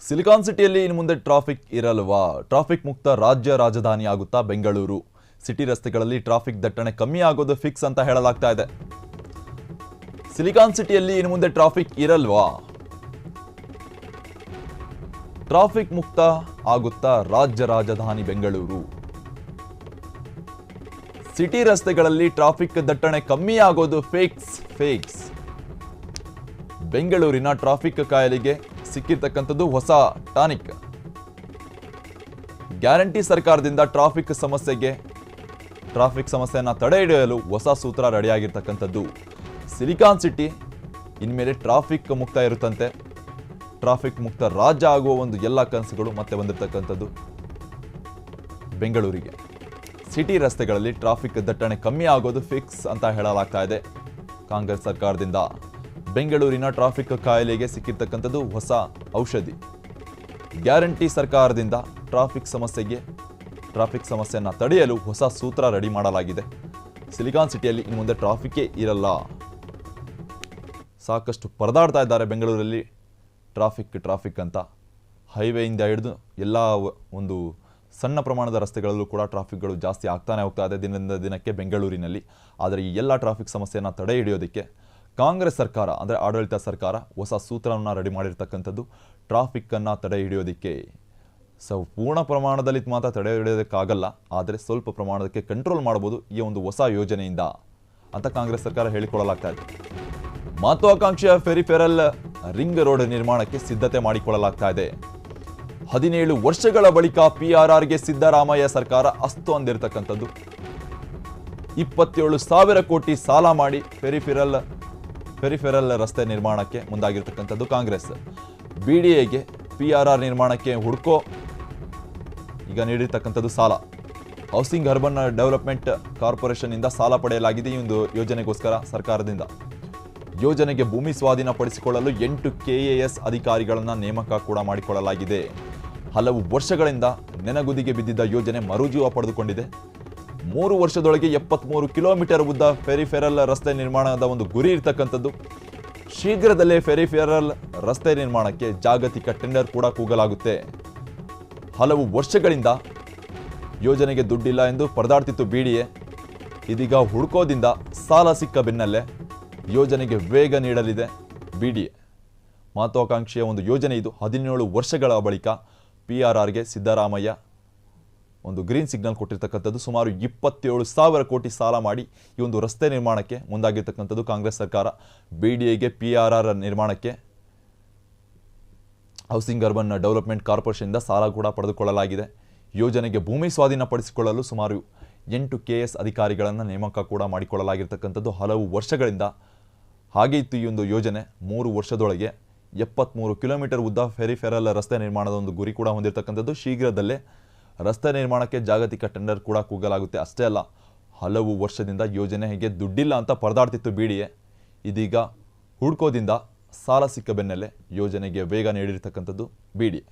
Silicon ಸಿಟಿಯಲ್ಲಿ ಇನ್ನು ಮುಂದೆ ಟ್ರಾಫಿಕ್ ಇರಲ್ವಾ? ಟ್ರಾಫಿಕ್ ಮುಕ್ತ ರಾಜ್ಯ ರಾಜಧಾನಿ ಆಗುತ್ತಾ ಬೆಂಗಳೂರು? ಸಿಟಿ ರಸ್ತೆಗಳಲ್ಲಿ ಟ್ರಾಫಿಕ್ ದಟ್ಟಣೆ ಕಮ್ಮಿ ಆಗೋದು ಫಿಕ್ಸ್ ಅಂತ ಹೇಳಲಾಗ್ತಾ ಇದೆ. ಸಿಲಿಕಾನ್ ಸಿಟಿಯಲ್ಲಿ ಇನ್ನು ಮುಂದೆ ಟ್ರಾಫಿಕ್ ಇರಲ್ವಾ? ಟ್ರಾಫಿಕ್ ಮುಕ್ತ ಆಗುತ್ತಾ ರಾಜ್ಯ ರಾಜಧಾನಿ ಬೆಂಗಳೂರು? ಸಿಟಿ ರಸ್ತೆಗಳಲ್ಲಿ ಟ್ರಾಫಿಕ್ ದಟ್ಟಣೆ ಕಮ್ಮಿ ಆಗೋದು ಫಿಕ್ಸ್. ಬೆಂಗಳೂರಿನ ಟ್ರಾಫಿಕ್ ಕಾಯಿಲೆಗೆ ಸಿಕ್ಕಿರ್ತಕ್ಕಂಥದ್ದು ಹೊಸ ಟಾನಿಕ್. ಗ್ಯಾರಂಟಿ ಸರ್ಕಾರದಿಂದ ಟ್ರಾಫಿಕ್ ಸಮಸ್ಯೆಯನ್ನು ತಡೆ ಹಿಡಿಯಲು ಹೊಸ ಸೂತ್ರ ರೆಡಿಯಾಗಿರ್ತಕ್ಕಂಥದ್ದು. ಸಿಲಿಕಾನ್ ಸಿಟಿ ಇನ್ಮೇಲೆ ಟ್ರಾಫಿಕ್ ಮುಕ್ತ ಇರುತ್ತಂತೆ. ಟ್ರಾಫಿಕ್ ಮುಕ್ತ ರಾಜ್ಯ ಆಗುವ ಒಂದು ಎಲ್ಲ ಕನಸುಗಳು ಮತ್ತೆ ಬಂದಿರತಕ್ಕಂಥದ್ದು ಬೆಂಗಳೂರಿಗೆ. ಸಿಟಿ ರಸ್ತೆಗಳಲ್ಲಿ ಟ್ರಾಫಿಕ್ ದಟ್ಟಣೆ ಕಮ್ಮಿ ಆಗೋದು ಫಿಕ್ಸ್ ಅಂತ ಹೇಳಲಾಗ್ತಾ ಇದೆ ಕಾಂಗ್ರೆಸ್ ಸರ್ಕಾರದಿಂದ. ಬೆಂಗಳೂರಿನ ಟ್ರಾಫಿಕ್ ಕಾಯಿಲೆಗೆ ಸಿಕ್ಕಿರ್ತಕ್ಕಂಥದ್ದು ಹೊಸ ಔಷಧಿ. ಗ್ಯಾರಂಟಿ ಸರ್ಕಾರದಿಂದ ಟ್ರಾಫಿಕ್ ಸಮಸ್ಯೆಯನ್ನು ತಡೆಯಲು ಹೊಸ ಸೂತ್ರ ರೆಡಿ ಮಾಡಲಾಗಿದೆ. ಸಿಲಿಕಾನ್ ಸಿಟಿಯಲ್ಲಿ ಇನ್ನು ಮುಂದೆ ಟ್ರಾಫಿಕ್ಕೇ ಇರಲ್ಲ. ಸಾಕಷ್ಟು ಪರದಾಡ್ತಾ ಇದ್ದಾರೆ ಬೆಂಗಳೂರಲ್ಲಿ ಟ್ರಾಫಿಕ್ ಅಂತ. ಹೈವೇಯಿಂದ ಹಿಡಿದು ಎಲ್ಲ ಒಂದು ಸಣ್ಣ ಪ್ರಮಾಣದ ರಸ್ತೆಗಳಲ್ಲೂ ಕೂಡ ಟ್ರಾಫಿಕ್ಗಳು ಜಾಸ್ತಿ ಆಗ್ತಾನೆ ಹೋಗ್ತಾ ಇದೆ ದಿನದಿಂದ ದಿನಕ್ಕೆ ಬೆಂಗಳೂರಿನಲ್ಲಿ. ಆದರೆ ಈ ಎಲ್ಲ ಟ್ರಾಫಿಕ್ ಸಮಸ್ಯೆಯನ್ನು ತಡೆ ಹಿಡಿಯೋದಕ್ಕೆ ಕಾಂಗ್ರೆಸ್ ಸರ್ಕಾರ ಅಂದರೆ ಆಡಳಿತ ಸರ್ಕಾರ ಹೊಸ ಸೂತ್ರವನ್ನು ರೆಡಿ ಮಾಡಿರ್ತಕ್ಕಂಥದ್ದು. ಟ್ರಾಫಿಕ್ಕನ್ನು ತಡೆ ಹಿಡಿಯೋದಕ್ಕೆ ಪೂರ್ಣ ಪ್ರಮಾಣದಲ್ಲಿ ಮಾತ್ರ ತಡೆ ಹಿಡಿಯೋದಕ್ಕಾಗಲ್ಲ, ಆದರೆ ಸ್ವಲ್ಪ ಪ್ರಮಾಣದಕ್ಕೆ ಕಂಟ್ರೋಲ್ ಮಾಡ್ಬೋದು ಈ ಒಂದು ಹೊಸ ಯೋಜನೆಯಿಂದ ಅಂತ ಕಾಂಗ್ರೆಸ್ ಸರ್ಕಾರ ಹೇಳಿಕೊಳ್ಳಲಾಗ್ತಾ ಇದೆ. ಮಹತ್ವಾಕಾಂಕ್ಷೆಯ ಫೆರಿಫೆರಲ್ ರಿಂಗ್ ರೋಡ್ ನಿರ್ಮಾಣಕ್ಕೆ ಸಿದ್ಧತೆ ಮಾಡಿಕೊಳ್ಳಲಾಗ್ತಾ ಇದೆ. 17 ವರ್ಷಗಳ ಬಳಿಕ PRRಗೆ ಸಿದ್ದರಾಮಯ್ಯ ಸರ್ಕಾರ ಅಸ್ತು ಅಂದಿರತಕ್ಕಂಥದ್ದು. 27,000 ಕೋಟಿ ಸಾಲ ಮಾಡಿ ಫೆರಿಫೆರಲ್ ರಸ್ತೆ ನಿರ್ಮಾಣಕ್ಕೆ ಮುಂದಾಗಿರ್ತಕ್ಕಂಥದ್ದು ಕಾಂಗ್ರೆಸ್. BDAಗೆ PRR ನಿರ್ಮಾಣಕ್ಕೆ ಈಗ ನೀಡಿರ್ತಕ್ಕಂಥದ್ದು ಸಾಲ. ಹೌಸಿಂಗ್ ಅರ್ಬನ್ ಡೆವಲಪ್ಮೆಂಟ್ ಕಾರ್ಪೊರೇಷನ್ ಇಂದ ಸಾಲ ಪಡೆಯಲಾಗಿದೆ ಈ ಒಂದು ಯೋಜನೆಗೋಸ್ಕರ ಸರ್ಕಾರದಿಂದ. ಯೋಜನೆಗೆ ಭೂಮಿ ಸ್ವಾಧೀನಪಡಿಸಿಕೊಳ್ಳಲು 8 KAS ಅಧಿಕಾರಿಗಳನ್ನು ನೇಮಕ ಕೂಡ ಮಾಡಿಕೊಳ್ಳಲಾಗಿದೆ. ಹಲವು ವರ್ಷಗಳಿಂದ ನೆನಗುದಿಗೆ ಬಿದ್ದಿದ್ದ ಯೋಜನೆ ಮರುಜೀವ ಪಡೆದುಕೊಂಡಿದೆ. 3 ವರ್ಷದೊಳಗೆ 73 ಕಿಲೋಮೀಟರ್ ಉದ್ದ ಫೆರಿಫೆರಲ್ ರಸ್ತೆ ನಿರ್ಮಾಣದ ಒಂದು ಗುರಿ ಇರತಕ್ಕಂಥದ್ದು. ಶೀಘ್ರದಲ್ಲೇ ಫೆರಿಫೆರಲ್ ರಸ್ತೆ ನಿರ್ಮಾಣಕ್ಕೆ ಜಾಗತಿಕ ಟೆಂಡರ್ ಕೂಡ ಕೂಗಲಾಗುತ್ತೆ. ಹಲವು ವರ್ಷಗಳಿಂದ ಯೋಜನೆಗೆ ದುಡ್ಡಿಲ್ಲ ಎಂದು ಪರದಾಡ್ತಿತ್ತು BDA. ಇದೀಗ ಹುಡುಕೋದಿಂದ ಸಾಲ ಸಿಕ್ಕ ಬೆನ್ನಲ್ಲೇ ಯೋಜನೆಗೆ ವೇಗ ನೀಡಲಿದೆ BDA. ಮಹತ್ವಾಕಾಂಕ್ಷೆಯ ಒಂದು ಯೋಜನೆ ಇದು. 17 ವರ್ಷಗಳ ಬಳಿಕ PRRಗೆ ಸಿದ್ದರಾಮಯ್ಯ ಒಂದು ಗ್ರೀನ್ ಸಿಗ್ನಲ್ ಕೊಟ್ಟಿರ್ತಕ್ಕಂಥದ್ದು. ಸುಮಾರು 27,000 ಕೋಟಿ ಸಾಲ ಮಾಡಿ ಈ ಒಂದು ರಸ್ತೆ ನಿರ್ಮಾಣಕ್ಕೆ ಮುಂದಾಗಿರ್ತಕ್ಕಂಥದ್ದು ಕಾಂಗ್ರೆಸ್ ಸರ್ಕಾರ. BDAಗೆ PRR ನಿರ್ಮಾಣಕ್ಕೆ ಹೌಸಿಂಗ್ ಅರ್ಬನ್ ಡೆವಲಪ್ಮೆಂಟ್ ಕಾರ್ಪೊರೇಷನ್ನಿಂದ ಸಾಲ ಕೂಡ ಪಡೆದುಕೊಳ್ಳಲಾಗಿದೆ. ಯೋಜನೆಗೆ ಭೂಮಿ ಸ್ವಾಧೀನಪಡಿಸಿಕೊಳ್ಳಲು ಸುಮಾರು 8 KAS ಅಧಿಕಾರಿಗಳನ್ನು ನೇಮಕ ಕೂಡ ಮಾಡಿಕೊಳ್ಳಲಾಗಿರ್ತಕ್ಕಂಥದ್ದು. ಹಲವು ವರ್ಷಗಳಿಂದ ಹಾಗೆ ಇತ್ತು ಈ ಒಂದು ಯೋಜನೆ. 3 ವರ್ಷದೊಳಗೆ 73 ಕಿಲೋಮೀಟರ್ ಉದ್ದ ಫೆರಿಫೆರಲ್ ರಸ್ತೆ ನಿರ್ಮಾಣದ ಒಂದು ಗುರಿ ಕೂಡ ಹೊಂದಿರತಕ್ಕಂಥದ್ದು. ಶೀಘ್ರದಲ್ಲೇ ರಸ್ತೆ ನಿರ್ಮಾಣಕ್ಕೆ ಜಾಗತಿಕ ಟೆಂಡರ್ ಕೂಡ ಕೂಗಲಾಗುತ್ತೆ. ಅಷ್ಟೇ ಅಲ್ಲ, ಹಲವು ವರ್ಷದಿಂದ ಯೋಜನೆಗೆ ದುಡ್ಡಿಲ್ಲ ಅಂತ ಪರದಾಡ್ತಿತ್ತು BDA. ಇದೀಗ ಹುಡ್ಕೋದಿಂದ ಸಾಲ ಸಿಕ್ಕ ಬೆನ್ನಲ್ಲೇ ಯೋಜನೆಗೆ ವೇಗ ನೀಡಿರ್ತಕ್ಕಂಥದ್ದು BDA.